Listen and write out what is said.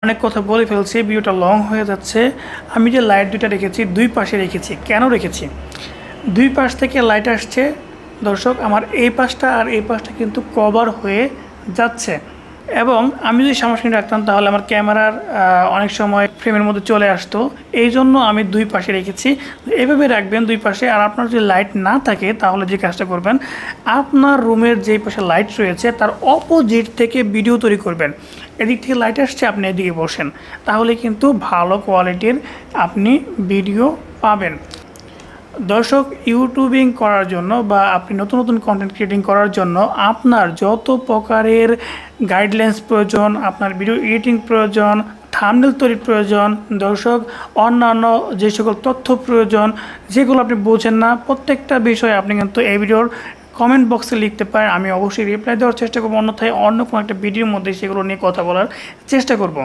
অনেক কথা বলে ফেলছি, ভিডিওটা লং হয়ে যাচ্ছে। আমি যে লাইট দুটো রেখেছি দুই পাশে রেখেছি, কেন রেখেছি? দুই পাশ থেকে লাইট আসছে দর্শক, আমার এই পাশটা আর এই পাশটা কিন্তু কভার হয়ে যাচ্ছে। এবং আমি যদি সামনাসামনি রাখতাম তাহলে আমার ক্যামেরার অনেক সময় ফ্রেমের মধ্যে চলে আসতো। এই জন্য আমি দুই পাশে রেখেছি। এভাবে রাখবেন দুই পাশে। আর আপনার যদি লাইট না থাকে তাহলে যে কাজটা করবেন, আপনার রুমের যেই পাশে লাইট রয়েছে তার অপোজিট থেকে ভিডিও তৈরি করবেন। এদিক থেকে লাইট আসছে, আপনি এদিকে বসেন, তাহলে কিন্তু ভালো কোয়ালিটির আপনি ভিডিও পাবেন। দর্শক, ইউটিউবিং করার জন্য বা আপনি নতুন নতুন কন্টেন্ট ক্রিয়েটিং করার জন্য আপনার যত প্রকারের গাইডলাইন্স প্রয়োজন, আপনার ভিডিও এডিটিং প্রয়োজন, থাম্বনেল তৈরির প্রয়োজন, দর্শক অন্যান্য যে সকল তথ্য প্রয়োজন যেগুলো আপনি বোঝেন না, প্রত্যেকটা বিষয়ে আপনি কিন্তু এই ভিডিওর কমেন্ট বক্সে লিখতে পারেন। আমি অবশ্যই রিপ্লাই দেওয়ার চেষ্টা করবো, অন্যথায় অন্য কোনো একটা ভিডিওর মধ্যে সেগুলো নিয়ে কথা বলার চেষ্টা করব।